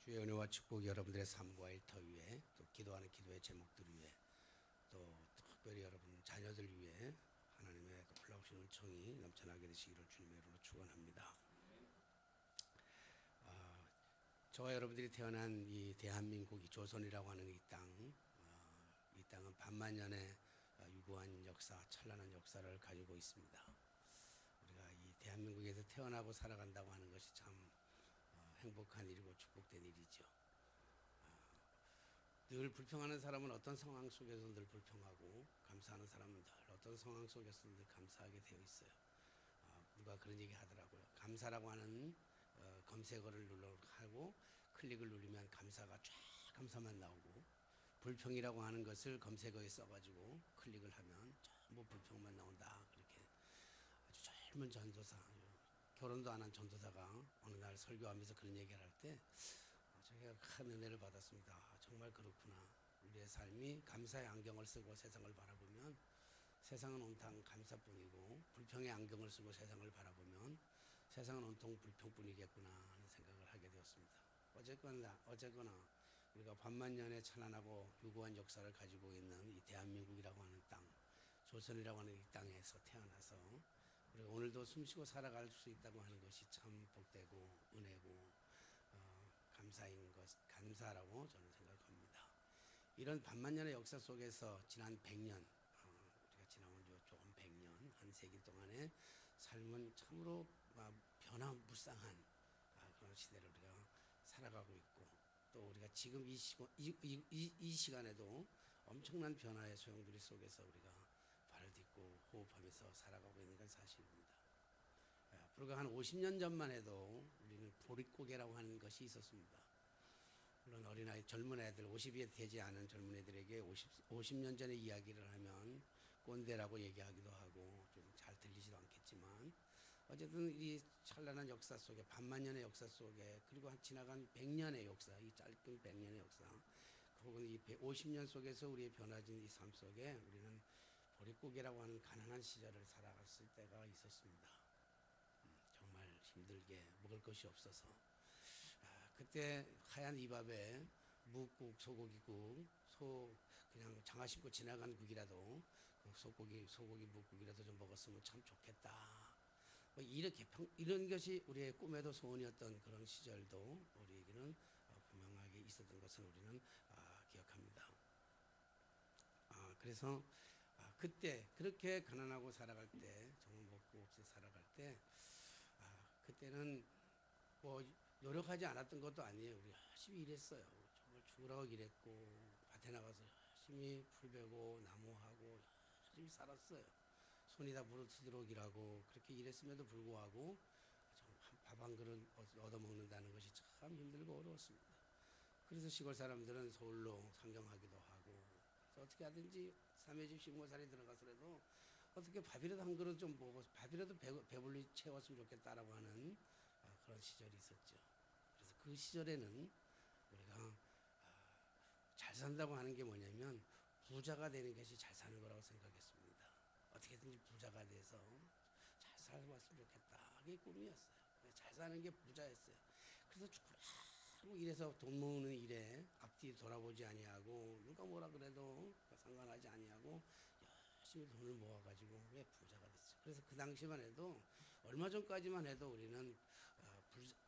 주의 은혜와 축복이 여러분들의 삶과 일터 위에 또 기도하는 기도의 제목들 위에 또 특별히 여러분 자녀들 위해 하나님의 놀라우신 은총이 넘쳐나게 되시기를 주님의 이름으로 축원합니다. 저와 여러분들이 태어난 이 대한민국 이 조선이라고 하는 이 땅은 반만년의 유구한 역사, 찬란한 역사를 가지고 있습니다. 우리가 이 대한민국에서 태어나고 살아간다고 하는 것이 참 행복한 일이고 축복된 일이죠. 늘 불평하는 사람은 어떤 상황 속에서 늘 불평하고 감사하는 사람은 늘 어떤 상황 속에서 늘 감사하게 되어 있어요. 누가 그런 얘기 하더라고요. 감사라고 하는 검색어를 하고 클릭을 누르면 감사가 쫙 감사만 나오고, 불평이라고 하는 것을 검색어에 써가지고 클릭을 하면 전부 불평만 나온다. 그렇게 아주 젊은 전도사, 결혼도 안 한 전도사가 어느 날 설교하면서 그런 얘기를 할 때 제가 큰 은혜를 받았습니다. 정말 그렇구나. 우리의 삶이 감사의 안경을 쓰고 세상을 바라보면 세상은 온통 감사뿐이고, 불평의 안경을 쓰고 세상을 바라보면 세상은 온통 불평뿐이겠구나 하는 생각을 하게 되었습니다. 어쨌거나 우리가 반만년의 찬란하고 유구한 역사를 가지고 있는 이 대한민국이라고 하는 땅, 조선이라고 하는 이 땅에서 태어나서 우리가 오늘도 숨쉬고 살아갈 수 있다고 하는 것이 참 복되고 은혜고 감사라고 저는 생각합니다. 이런 반만년의 역사 속에서 지난 100년, 우리가 지나온 조금 100년, 한 세기 동안의 삶은 참으로 변화무쌍한 그런 시대를 우리가 살아가고 있고, 또 우리가 지금 이 시간에도 엄청난 변화의 소용돌이 속에서 우리가 발을 딛고 호흡하면서 살아가고 있는 건 사실입니다. 불과 한 50년 전만 해도 우리는 보릿고개라고 하는 것이 있었습니다. 물론 어린아이, 젊은 애들, 50이 되지 않은 젊은 애들에게 50년 전의 이야기를 하면 꼰대라고 얘기하기도 하고 좀 잘 들리지도 않겠지만, 어쨌든 이 찬란한 역사 속에, 반만년의 역사 속에, 그리고 지나간 100년의 역사, 이 짧은 100년의 역사, 혹은 이 50년 속에서 우리의 변화진 이 삶 속에 우리는 보릿고개라고 하는 가난한 시절을 살아갔을 때가 있었습니다. 정말 힘들게 먹을 것이 없어서 그때 하얀 이밥에 묵국, 소고기국, 그냥 장화 신고 지나간 국이라도 그 소고기 묵국이라도 좀 먹었으면 참 좋겠다. 이렇게 이런 것이 우리의 꿈에도 소원이었던 그런 시절도 우리에게는 분명하게 있었던 것을 우리는 기억합니다. 그래서 그때 그렇게 가난하고 살아갈 때, 정말 먹고 없이 살아갈 때, 그때는 뭐 노력하지 않았던 것도 아니에요. 우리 열심히 일했어요. 정말 죽으라고 일했고, 밭에 나가서 열심히 풀 베고 나무하고 열심히 살았어요. 손이 다 부르트도록 일하고 그렇게 일했음에도 불구하고 밥 한 그릇 얻어먹는다는 것이 참 힘들고 어려웠습니다. 그래서 시골 사람들은 서울로 상경하기도 하고, 어떻게 하든지 삼의 집 식모살이 들어가서라도 어떻게 밥이라도 한 그릇 좀 먹어, 밥이라도 배불리 채웠으면 좋겠다라고 하는 그런 시절이 있었죠. 그래서 그 시절에는 우리가 잘 산다고 하는 게 뭐냐면 부자가 되는 것이 잘 사는 거라고 생각했습니다. 어떻게든지 부자가 돼서 잘 살아봤으면 좋겠다. 그게 꿈이었어요. 잘 사는 게 부자였어요. 그래서 죽으라고 일해서 돈 모으는 일에 앞뒤 돌아보지 아니하고, 누가 뭐라 그래도 상관하지 아니하고 열심히 돈을 모아가지고 왜 부자가 됐죠. 그래서 그 당시만 해도, 얼마 전까지만 해도 우리는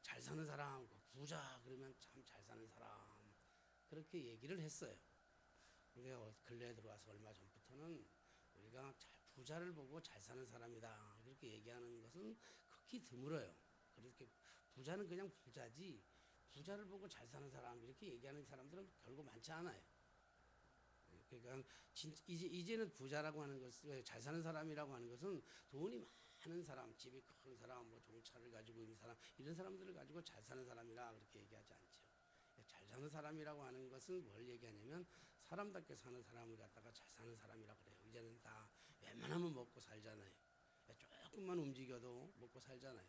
잘 사는 사람, 부자 그러면 참 잘 사는 사람, 그렇게 얘기를 했어요. 근데 근래에 들어와서 얼마 전부터는 우리가 부자를 보고 잘 사는 사람이다 이렇게 얘기하는 것은 극히 드물어요. 그렇게 부자는 그냥 부자지, 부자를 보고 잘 사는 사람 이렇게 얘기하는 사람들은 결국 많지 않아요. 그러니까 이제는 부자라고 하는 것을, 잘 사는 사람이라고 하는 것은 돈이 많은 사람, 집이 큰 사람, 뭐 좋은 차를 가지고 있는 사람, 이런 사람들을 가지고 잘 사는 사람이라 그렇게 얘기하지 않죠. 잘 사는 사람이라고 하는 것은 뭘 얘기하냐면 사람답게 사는 사람을 갖다가 잘 사는 사람이라고 그래요. 이제는 다 웬만하면 먹고 살잖아요. 조금만 움직여도 먹고 살잖아요.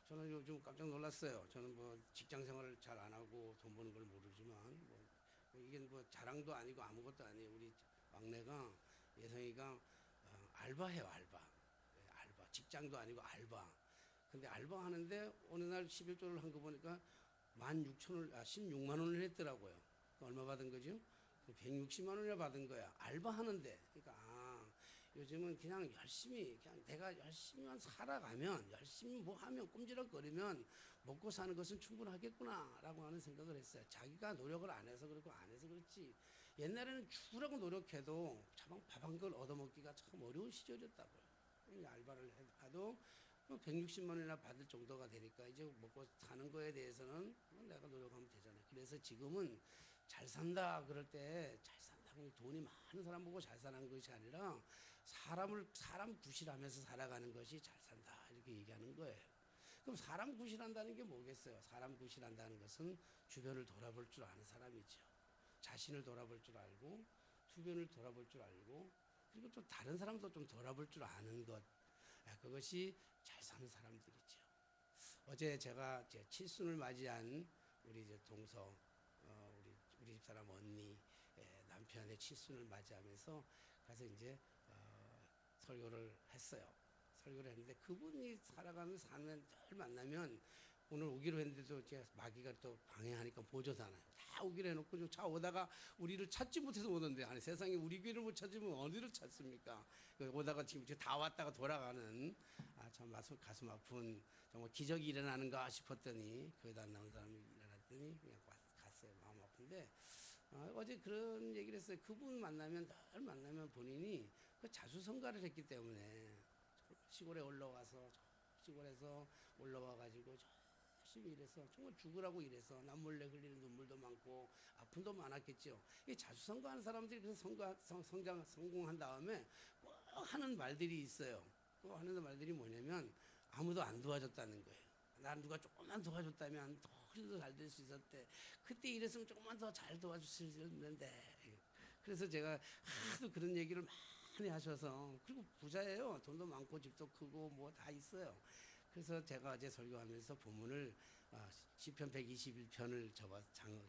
저는 요즘 깜짝 놀랐어요. 저는 뭐 직장 생활을 잘 안 하고 돈 버는 걸 모르지만, 이게 뭐 자랑도 아니고 아무것도 아니에요. 우리 막내가, 예성이가 알바해요. 알바. 직장도 아니고 알바. 근데 알바 하는데 어느 날 11조를 한 거 보니까 16,000원, 16만 원을 했더라고요. 얼마 받은 거죠? 160만 원이나 받은 거야. 알바하는데. 그러니까 요즘은 그냥 열심히 그냥 내가 열심히만 살아가면 열심히 뭐 하면 꼼지락거리면 먹고 사는 것은 충분하겠구나라고 하는 생각을 했어요. 자기가 노력을 안 해서 그렇고 안 해서 그렇지. 옛날에는 죽으라고 노력해도 밥 한 걸 얻어먹기가 참 어려운 시절이었다고요. 알바를 해도 160만 원이나 받을 정도가 되니까 이제 먹고 사는 거에 대해서는 내가 노력하면 되잖아요. 그래서 지금은 잘 산다 그럴 때 잘 산다 돈이 많은 사람 보고 잘 사는 것이 아니라 사람 구실하면서 살아가는 것이 잘 산다 이렇게 얘기하는 거예요. 그럼 사람 구실한다는 게 뭐겠어요? 사람 구실한다는 것은 주변을 돌아볼 줄 아는 사람이죠. 자신을 돌아볼 줄 알고 주변을 돌아볼 줄 알고 그리고 또 다른 사람도 좀 돌아볼 줄 아는 것 그것이 잘 사는 사람들이죠. 어제 제가 제 칠순을 맞이한 우리 이제 동서 우리 집사람 언니 남편의 칠순을 맞이하면서 가서 이제 설교를 했어요. 설교를 했는데 그분이 살아가는 삶에 늘 만나면 오늘 오기로 했는데도 이제 마귀가 또 방해하니까 보조잖아요. 다 오기로 해놓고 좀 차 오다가 우리를 찾지 못해서 오는데 아니 세상에 우리 귀를 못 찾으면 어디를 찾습니까? 오다가 지금 다 왔다가 돌아가는 참 가슴 아픈 정말 기적이 일어나는가 싶었더니 거기다 안 나온 사람이 일어났더니 그냥 갔어요. 마음 아픈데 어제 그런 얘기를 했어요. 그분 만나면 늘 만나면 본인이 그 자수성가를 했기 때문에 시골에 올라와서 시골에서 올라와 가지고 열심히 일해서 정말 죽으라고 일해서 남몰래 흘리는 눈물도 많고 아픔도 많았겠죠. 이 자수성가하는 사람들이 그래서 성공한 다음에 꼭 하는 말들이 있어요. 꼭 하는 말들이 뭐냐면 아무도 안 도와줬다는 거예요. 난 누가 조금만 도와줬다면 훨씬 잘 될 수 있었대. 그때 이랬으면 조금만 더 잘 도와줄 수 있었는데. 그래서 제가 하도 그런 얘기를 많이 하셔서 그리고 부자예요. 돈도 많고 집도 크고 뭐 다 있어요. 그래서 제가 어제 설교하면서 본문을 시편 121편을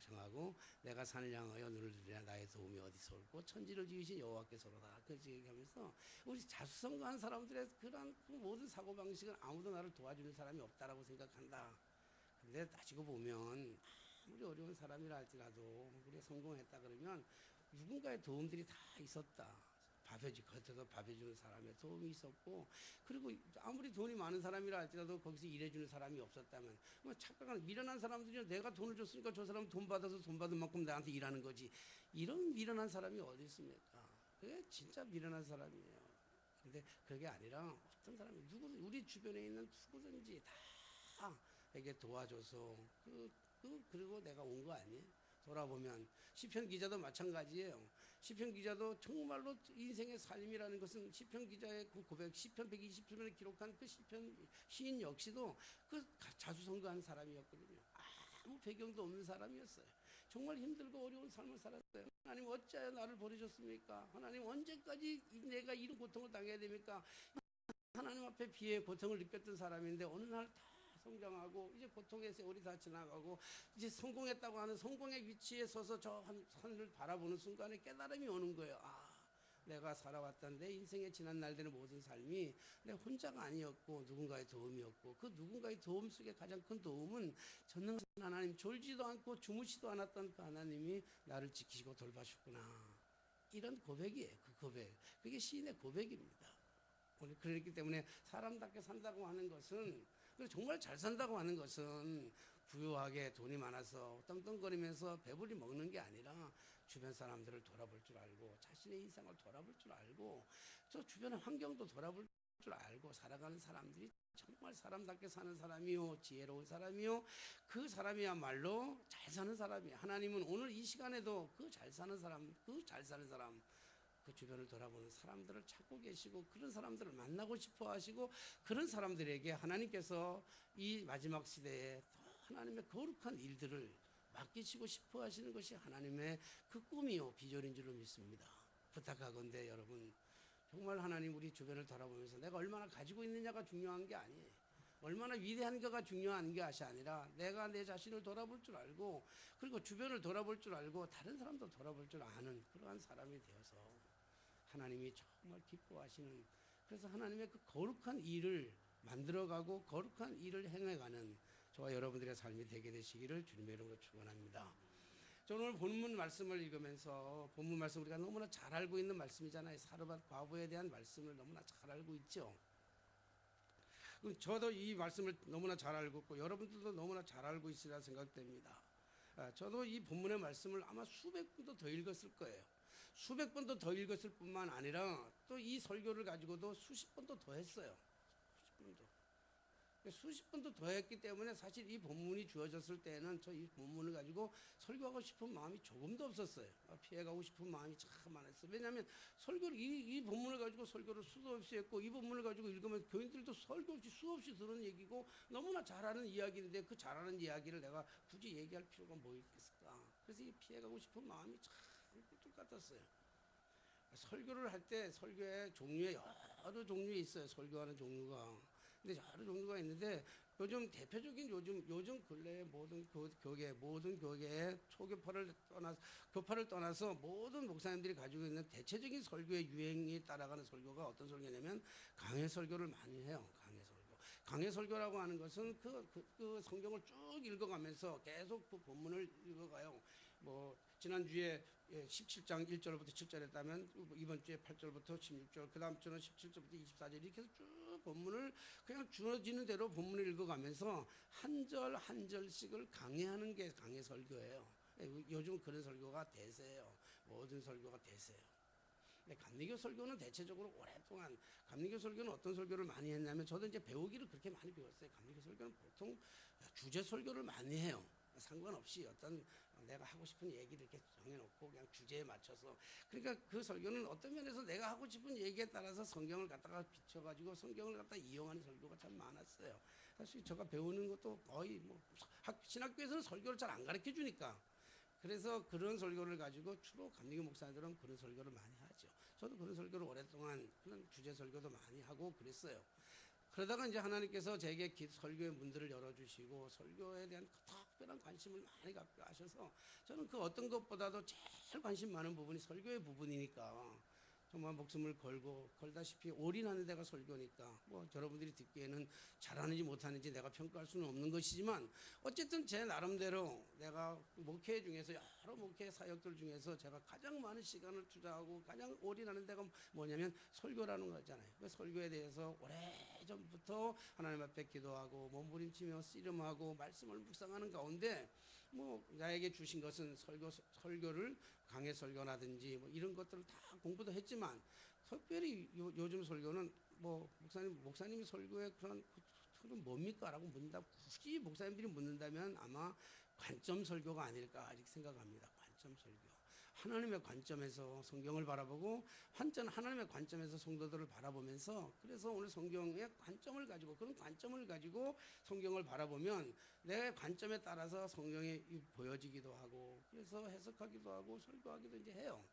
정하고 내가 산을 향하여 눈을 들이라 나의 도움이 어디서 올고 천지를 지으신 여호와께서로다. 그렇게 얘기하면서 우리 자수성가한 사람들의 그런 모든 사고방식은 아무도 나를 도와주는 사람이 없다라고 생각한다. 근데 따지고 보면 아무리 어려운 사람이라 할지라도 우리가 성공했다 그러면 누군가의 도움들이 다 있었다. 겉에서 밥해주는 사람의 도움이 있었고 그리고 아무리 돈이 많은 사람이라 할지라도 거기서 일해주는 사람이 없었다면 착각한 미련한 사람들이 내가 돈을 줬으니까 저 사람은 돈 받아서 돈 받은 만큼 나한테 일하는 거지. 이런 미련한 사람이 어디 있습니까? 그게 진짜 미련한 사람이에요. 근데 그게 아니라 어떤 사람이 우리 주변에 있는 누구든지 다 에게 도와줘서 그리고 내가 온 거 아니에요? 돌아보면 시편 기자도 마찬가지예요. 시편 기자도 정말로 인생의 삶이라는 것은 시편 기자의 그 고백, 시편 120편을 기록한 그 시인 역시도 그 자수성가한 사람이었거든요. 아무 배경도 없는 사람이었어요. 정말 힘들고 어려운 삶을 살았어요. 하나님 어찌하여 나를 버리셨습니까? 하나님 언제까지 내가 이런 고통을 당해야 됩니까? 하나님 앞에 비해 고통을 느꼈던 사람인데 어느 날 다 성장하고 이제 고통의 세월이 다 지나가고 이제 성공했다고 하는 성공의 위치에 서서 저 하늘을 바라보는 순간에 깨달음이 오는 거예요. 내가 살아왔던 내 인생의 지난 날들의 모든 삶이 내 혼자가 아니었고 누군가의 도움이었고 그 누군가의 도움 속에 가장 큰 도움은 전능하신 하나님 졸지도 않고 주무시도 않았던 그 하나님이 나를 지키시고 돌봐주셨구나. 이런 고백이에요. 그 고백. 그게 시인의 고백입니다. 그렇기 때문에 사람답게 산다고 하는 것은 정말 잘 산다고 하는 것은 부유하게 돈이 많아서 떵떵거리면서 배불리 먹는 게 아니라 주변 사람들을 돌아볼 줄 알고 자신의 인생을 돌아볼 줄 알고 저 주변의 환경도 돌아볼 줄 알고 살아가는 사람들이 정말 사람답게 사는 사람이요 지혜로운 사람이요 그 사람이야말로 잘 사는 사람이에요. 하나님은 오늘 이 시간에도 그 잘 사는 사람 그 주변을 돌아보는 사람들을 찾고 계시고 그런 사람들을 만나고 싶어 하시고 그런 사람들에게 하나님께서 이 마지막 시대에 하나님의 거룩한 일들을 맡기시고 싶어 하시는 것이 하나님의 그 꿈이요 비전인 줄로 믿습니다. 부탁하건대 여러분 정말 하나님 우리 주변을 돌아보면서 내가 얼마나 가지고 있느냐가 중요한 게 아니에요. 얼마나 위대한가가 중요한 것이 아니라 내가 내 자신을 돌아볼 줄 알고 그리고 주변을 돌아볼 줄 알고 다른 사람도 돌아볼 줄 아는 그러한 사람이 되어서 하나님이 정말 기뻐하시는 그래서 하나님의 그 거룩한 일을 만들어가고 거룩한 일을 행해가는 저와 여러분들의 삶이 되게 되시기를 주님의 이름으로 축원합니다. 저는 오늘 본문 말씀을 읽으면서 본문 말씀 우리가 너무나 잘 알고 있는 말씀이잖아요. 사르밧 과부에 대한 말씀을 너무나 잘 알고 있죠. 저도 이 말씀을 너무나 잘 알고 있고 여러분들도 너무나 잘 알고 있으리라 생각됩니다. 저도 이 본문의 말씀을 아마 수백 번도 더 읽었을 거예요. 수백 번도 더 읽었을 뿐만 아니라 또 이 설교를 가지고도 수십 번도 더 했어요. 수십 번도 더 했기 때문에 사실 이 본문이 주어졌을 때는 저 이 본문을 가지고 설교하고 싶은 마음이 조금도 없었어요. 피해가고 싶은 마음이 참 많았어요. 왜냐하면 설교를 이 본문을 가지고 설교를 수도 없이 했고 이 본문을 가지고 읽으면 교인들도 설교 없이 수없이 들은 얘기고 너무나 잘하는 이야기인데 그 잘하는 이야기를 내가 굳이 얘기할 필요가 뭐 있겠을까. 그래서 이 피해가고 싶은 마음이 참 꿀뚝 같았어요. 설교를 할 때 설교의 종류에 여러 종류 있어요. 설교하는 종류가. 근데 여러 종류가 있는데 요즘 대표적인 요즘 근래의 모든 교계의 교파를 떠나서 모든 목사님들이 가지고 있는 대체적인 설교의 유행이 따라가는 설교가 어떤 설교냐면 강해 설교를 많이 해요. 강해 설교라고 하는 것은 그 성경을 쭉 읽어가면서 계속 그 본문을 읽어가요. 뭐 지난주에 17장 1절부터 7절 했다면 이번 주에 8절부터 16절, 그 다음 주는 17절부터 24절 이렇게 해서 쭉 본문을 그냥 주어지는 대로 본문을 읽어가면서 한 절 한 절씩을 강해하는 게 강해 설교예요. 요즘 그런 설교가 대세예요. 모든 설교가 대세예요. 감리교 설교는 대체적으로 오랫동안 감리교 설교는 어떤 설교를 많이 했냐면 저도 이제 배우기를 그렇게 많이 배웠어요. 감리교 설교는 보통 주제 설교를 많이 해요. 상관없이 어떤 내가 하고 싶은 얘기를 이렇게 정해놓고 그냥 주제에 맞춰서 그러니까 그 설교는 어떤 면에서 내가 하고 싶은 얘기에 따라서 성경을 갖다가 비춰가지고 성경을 갖다 이용하는 설교가 참 많았어요. 사실 제가 배우는 것도 거의 뭐 신학교에서는 설교를 잘 안 가르쳐 주니까 그래서 그런 설교를 가지고 주로 감리교 목사들은 그런 설교를 많이 하죠. 저도 그런 설교를 오랫동안 그런 주제 설교도 많이 하고 그랬어요. 그러다가 이제 하나님께서 제게 설교의 문들을 열어주시고 설교에 대한 특별한 관심을 많이 갖고 하셔서 저는 그 어떤 것보다도 제일 관심 많은 부분이 설교의 부분이니까 정말 목숨을 걸다시피 올인하는 데가 설교니까 뭐 여러분들이 듣기에는 잘하는지 못하는지 내가 평가할 수는 없는 것이지만 어쨌든 제 나름대로 내가 목회 중에서 여러 목회 사역들 중에서 제가 가장 많은 시간을 투자하고 가장 올인하는 데가 뭐냐면 설교라는 거잖아요. 그 설교에 대해서 오래전부터 하나님 앞에 기도하고 몸부림치며 씨름하고 말씀을 묵상하는 가운데 뭐 나에게 주신 것은 설교를 강해 설교라든지 뭐 이런 것들을 다 공부도 했지만 특별히 요즘 설교는 뭐 목사님이 설교의 그런 틀은 뭡니까라고 묻는다. 굳이 목사님들이 묻는다면 아마 관점 설교가 아닐까 이렇게 생각합니다. 관점 설교. 하나님의 관점에서 성경을 바라보고 하나님의 관점에서 성도들을 바라보면서 그래서 오늘 성경의 관점을 가지고 그런 관점을 가지고 성경을 바라보면 내 관점에 따라서 성경이 보여지기도 하고 그래서 해석하기도 하고 설교하기도 이제 해요.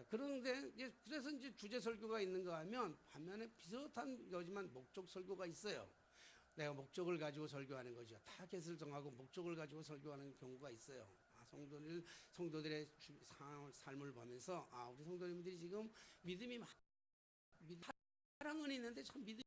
그런데 그래서 이제 주제 설교가 있는가 하면 반면에 비슷한 거지만 목적 설교가 있어요. 내가 목적을 가지고 설교하는 거죠. 타겟을 정하고 목적을 가지고 설교하는 경우가 있어요. 성도들의 삶을 보면서 우리 성도님들이 지금 사랑은 있는데 참 믿음이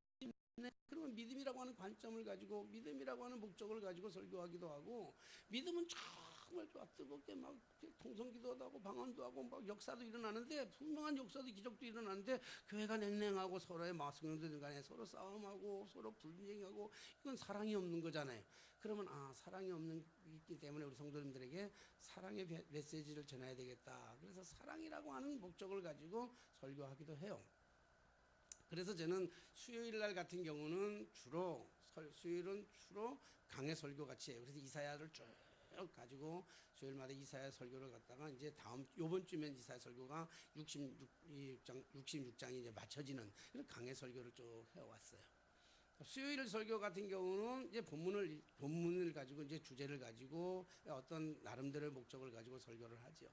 없네. 그러면 믿음이라고 하는 관점을 가지고 믿음이라고 하는 목적을 가지고 설교하기도 하고 믿음은 정말 좋아 뜨겁게 막 통성기도도 하고 방언도 하고 막 역사도 일어나는데 분명한 역사도 기적도 일어나는데 교회가 냉랭하고 서로의 성도들 간에 서로 싸움하고 서로 불쟁하고 이건 사랑이 없는 거잖아요. 그러면 사랑이 있기 때문에 우리 성도님들에게 사랑의 메시지를 전해야 되겠다. 그래서 사랑이라고 하는 목적을 가지고 설교하기도 해요. 그래서 저는 수요일 날 같은 경우는 수요일은 주로 강해 설교 같이 해요. 그래서 이사야를 쭉 가지고 수요일마다 이사야 설교를 갖다가 이제 요번 주면 이사야 설교가 66장이 이제 맞춰지는 그런 강해 설교를 쭉 해왔어요. 수요일 설교 같은 경우는 이제 본문을 가지고 이제 주제를 가지고 어떤 나름대로의 목적을 가지고 설교를 하죠.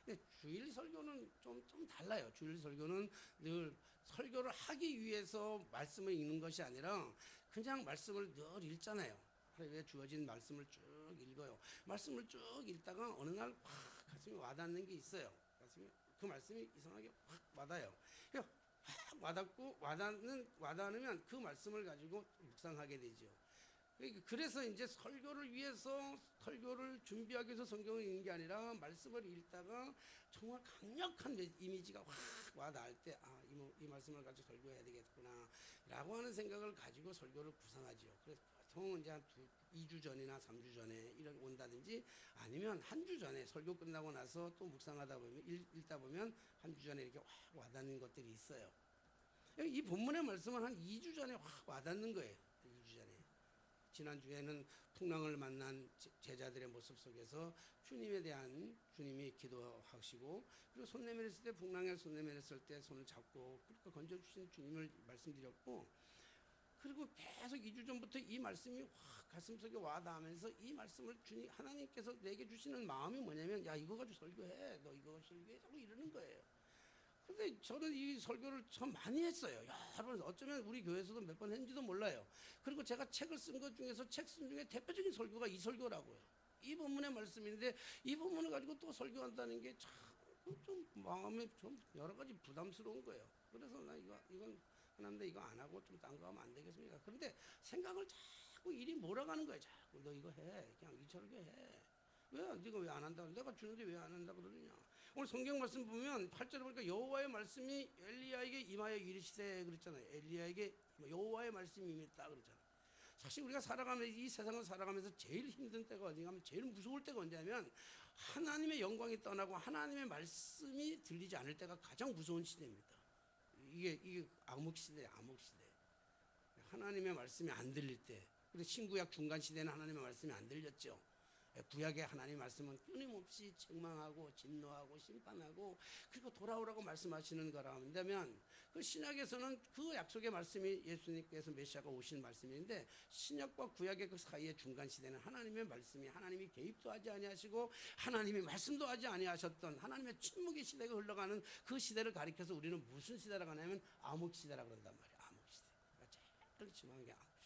근데 주일 설교는 좀 달라요. 주일 설교는 늘 설교를 하기 위해서 말씀을 읽는 것이 아니라 그냥 말씀을 늘 읽잖아요. 하루에 주어진 말씀을 쭉 읽어요. 말씀을 쭉 읽다가 어느 날 확 가슴에 와닿는 게 있어요. 그 말씀이 이상하게 확 와닿아요. 확 와닿고 와닿으면 그 말씀을 가지고 묵상하게 되죠. 그래서 이제 설교를 위해서 설교를 준비하기 위해서 성경을 읽는 게 아니라 말씀을 읽다가 정말 강력한 이미지가 확 와닿을 때 이 말씀을 가지고 설교해야 되겠구나 라고 하는 생각을 가지고 설교를 구상하지요. 그래서 보통 이제 한 2주 전이나 3주 전에 이런 온다든지 아니면 한 주 전에 설교 끝나고 나서 또 묵상하다 보면 읽다 보면 한 주 전에 이렇게 확 와닿는 것들이 있어요. 이 본문의 말씀은 한 2주 전에 확 와닿는 거예요. 2주 전에. 지난주에는 풍랑을 만난 제자들의 모습 속에서 주님에 대한 주님이 기도하시고 그리고 손 내밀었을 때 풍랑에 손 내밀었을 때 손을 잡고 그렇게 건져주신 주님을 말씀드렸고 그리고 계속 2주 전부터 이 말씀이 확 가슴속에 와닿으면서 이 말씀을 주님 하나님께서 내게 주시는 마음이 뭐냐면 야 이거 가지고 설교해 너 이거 가지고 설교해 자꾸 이러는 거예요. 근데 저는 이 설교를 참 많이 했어요. 여러분 어쩌면 우리 교회에서도 몇 번 했는지도 몰라요. 그리고 제가 책을 쓴 것 중에서 책 쓴 중에 대표적인 설교가 이 설교라고요. 이 본문의 말씀인데 이 본문을 가지고 또 설교한다는 게 참 좀 마음에 좀 여러 가지 부담스러운 거예요. 그래서 나 이건 하나님 이거 안 하고 좀 딴 거 하면 안 되겠습니까? 그런데 생각을 자꾸 일이 몰아가는 거예요. 자꾸 너 이거 해. 그냥 이 설교 해. 왜 네가 왜 안 한다? 내가 주는데 왜 안 한다 그러느냐? 오늘 성경 말씀 보면 8절에 보니까 여호와의 말씀이 엘리야에게 임하여 이르시되 그랬잖아요. 엘리야에게 여호와의 말씀이 임했다 그랬잖아요. 사실 우리가 살아가면서 이 세상을 살아가면서 제일 힘든 때가 어디냐 하면 제일 무서울 때가 언제냐면 하나님의 영광이 떠나고 하나님의 말씀이 들리지 않을 때가 가장 무서운 시대입니다. 이게 암흑 시대예요. 암흑 시대. 하나님의 말씀이 안 들릴 때. 그래서 신구약 중간 시대는 하나님의 말씀이 안 들렸죠. 구약의 하나님의 말씀은 끊임없이 책망하고 진노하고 심판하고 그리고 돌아오라고 말씀하시는 거라면 그 신약에서는 그 약속의 말씀이 예수님께서 메시아가 오신 말씀인데 신약과 구약의 그 사이의 중간 시대는 하나님의 말씀이 하나님이 개입도 하지 아니하시고 하나님이 말씀도 하지 아니하셨던 하나님의 침묵의 시대가 흘러가는 그 시대를 가리켜서 우리는 무슨 시대라고 하냐면 암흑 시대라고 그런단 말이에요. 암흑 시대. 그러니까 제일 심한 게 암흑 시대.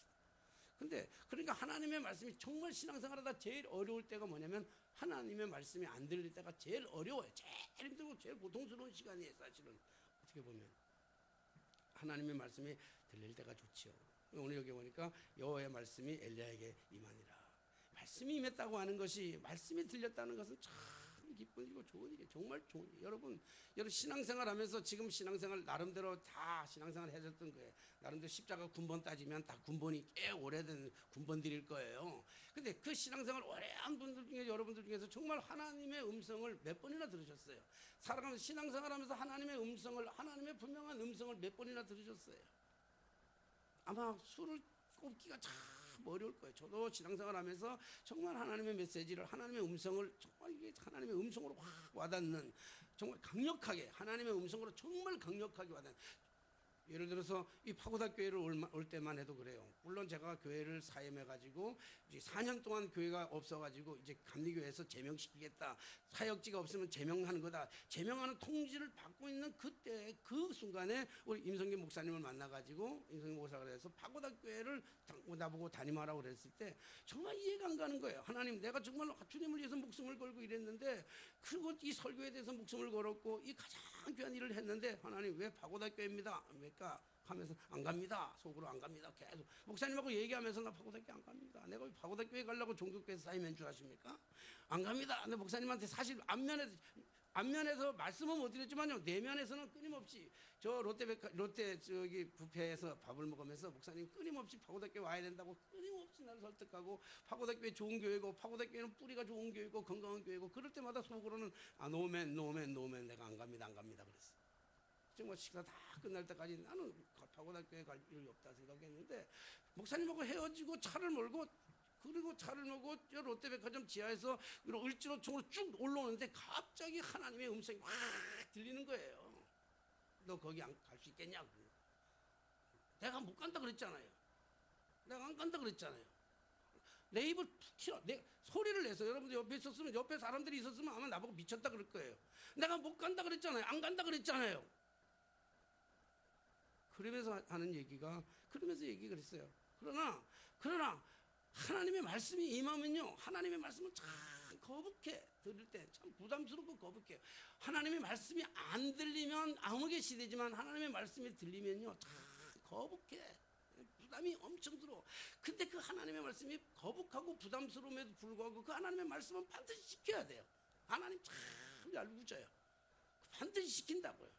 근데 그러니까 하나님의 말씀이 정말 신앙생활하다 제일 어려울 때가 뭐냐면 하나님의 말씀이 안 들릴 때가 제일 어려워요. 제일 힘들고 제일 고통스러운 시간이에요. 사실은 어떻게 보면 하나님의 말씀이 들릴 때가 좋지요. 오늘 여기 보니까 여호와의 말씀이 엘리야에게 임하니라. 말씀이 임했다고 하는 것이 말씀이 들렸다는 것은 참 기쁜 일이고 좋은 일이에요. 정말 좋은 일이에요. 여러분 신앙생활 하면서 지금 신앙생활 나름대로 다 신앙생활 해줬던 거예요. 나름대로 십자가 군번 따지면 다 군번이 꽤 오래된 군번들일 거예요. 근데 그 신앙생활 오래 한 분들 중에 여러분들 중에서 정말 하나님의 음성을 몇 번이나 들으셨어요? 살아가면서 신앙생활 하면서 하나님의 분명한 음성을 몇 번이나 들으셨어요? 아마 수를 꼽기가 참 어려울 거예요. 저도 신앙생활 하면서 정말 하나님의 메시지를 하나님의 음성을 정말 이게 하나님의 음성으로 확 와닿는 정말 강력하게 하나님의 음성으로 정말 강력하게 와닿는 예를 들어서 이 파고다 교회를 올 때만 해도 그래요. 물론 제가 교회를 사임해가지고 이제 4년 동안 교회가 없어가지고 이제 감리교회에서 제명시키겠다. 사역지가 없으면 제명하는 거다. 제명하는 통지를 받고 있는 그때 그 순간에 우리 임성기 목사님을 만나가지고 임성기 목사가 그래서 파고다 교회를 나보고 담임하라고 그랬을 때 정말 이해가 안 가는 거예요. 하나님 내가 정말 주님을 위해서 목숨을 걸고 이랬는데 그리고 이 설교에 대해서 목숨을 걸었고 이 가장 귀한 일을 했는데 하나님 왜 파고다 교회입니다. 왜까 하면서 안 갑니다. 속으로 안 갑니다. 계속 목사님하고 얘기하면서 나 파고다교회 안 갑니다. 내가 파고다교회 가려고 종교교회에서 사임한 줄 아십니까? 안 갑니다. 근데 목사님한테 사실 앞면에서 말씀은 못 드렸지만요 내면에서는 끊임없이 저 롯데 저기 뷔페에서 밥을 먹으면서 목사님 끊임없이 파고다교회 와야 된다고 끊임없이 나를 설득하고 파고다교회 좋은 교회고 파고다교회는 뿌리가 좋은 교회고 건강한 교회고 그럴 때마다 속으로는 노맨 내가 안 갑니다 그랬어. 정말 식사 다 끝날 때까지 나는 파고다교회 갈 일이 없다 생각했는데 목사님하고 헤어지고 차를 몰고 롯데백화점 지하에서 을지로총으로 쭉 올라오는데 갑자기 하나님의 음성이 확 들리는 거예요. 너 거기 갈 수 있겠냐? 내가 못 간다 그랬잖아요. 내가 안 간다 그랬잖아요. 내 입을 툭 튀어. 내가 소리를 내서 여러분들 옆에 사람들이 있었으면 아마 나보고 미쳤다 그럴 거예요. 내가 못 간다 그랬잖아요. 안 간다 그랬잖아요. 그러면서 얘기가 그랬어요. 그러나 하나님의 말씀이 임하면요 하나님의 말씀은 참 거북해. 들을 때 참 부담스럽고 거북해요. 하나님의 말씀이 안 들리면 암흑의 시대지만 하나님의 말씀이 들리면요 참 거북해. 부담이 엄청스러워. 근데 그 하나님의 말씀이 거북하고 부담스러움에도 불구하고 그 하나님의 말씀은 반드시 지켜야 돼요. 하나님 참 얄궂어요. 반드시 지킨다고요.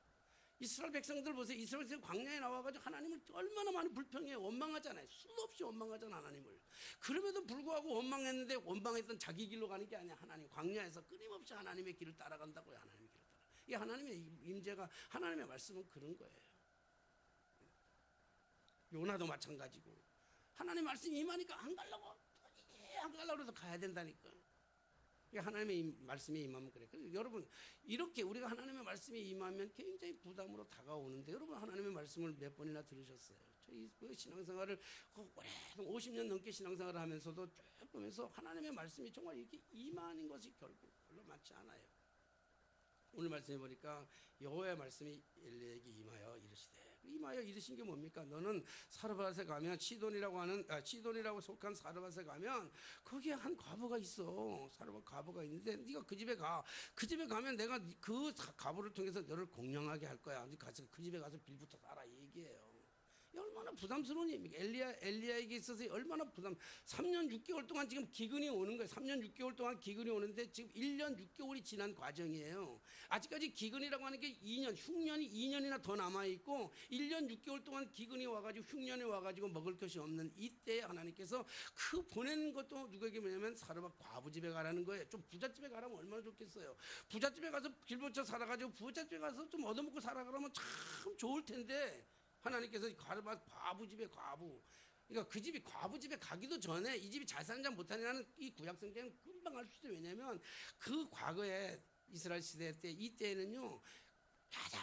이스라엘 백성들 보세요. 이스라엘 백성 광야에 나와가지고 하나님을 얼마나 많이 불평해요. 원망하잖아요. 수도 없이 원망하잖아 하나님을. 그럼에도 불구하고 원망했는데 원망했던 자기 길로 가는 게 아니야. 하나님 광야에서 끊임없이 하나님의 길을 따라간다고요. 하나님의 길을 따라. 이 하나님의 임재가 하나님의 말씀은 그런 거예요. 요나도 마찬가지고 하나님 말씀이 임하니까 안 가려고 해서 가야 된다니까. 하나님의 말씀이 임하면 그래. 그래서 여러분 이렇게 우리가 하나님의 말씀이 임하면 굉장히 부담으로 다가오는데 여러분 하나님의 말씀을 몇 번이나 들으셨어요? 저희 그 신앙생활을 오래동 50년 넘게 신앙생활을 하면서도 쭉 보면서 하나님의 말씀이 정말 이렇게 임하는 것이 결국 별로 많지 않아요. 오늘 말씀해 보니까 여호와의 말씀이 엘리야에게 임하여 이르시되, 임하여 이르신 게 뭡니까? 너는 사르밧에 가면 시돈이라고 속한 사르밧에 가면 거기에 한 과부가 있어. 사르밧 과부가 있는데 네가 그 집에 가. 그 집에 가면 내가 그 과부를 통해서 너를 공경하게 할 거야. 가서 그 집에 가서 빌부터 살아, 이 얘기예요. 얼마나 부담스러운 일입니까? 엘리야에게 있어서 얼마나 3년 6개월 동안 지금 기근이 오는 거예요. 3년 6개월 동안 기근이 오는데 지금 1년 6개월이 지난 과정이에요. 아직까지 기근이라고 하는 게 2년, 흉년이 2년이나 더 남아있고 1년 6개월 동안 기근이 와가지고 흉년이 와가지고 먹을 것이 없는 이때에 하나님께서 그 보내는 것도 누구에게 뭐냐면 사르밧 과부 집에 가라는 거예요. 좀 부잣집에 가라면 얼마나 좋겠어요. 부잣집에 가서 길벗쳐 살아가지고 부잣집에 가서 좀 얻어먹고 살아가라면 참 좋을 텐데 하나님께서 사르밧 과부 집에 과부, 그러니까 그 집이 과부 집에 가기도 전에 이 집이 잘 사는지 못하냐는 이 구약 성경은 금방 알 수 있어요. 왜냐하면 그 과거에 이스라엘 시대 때 이때에는요 가장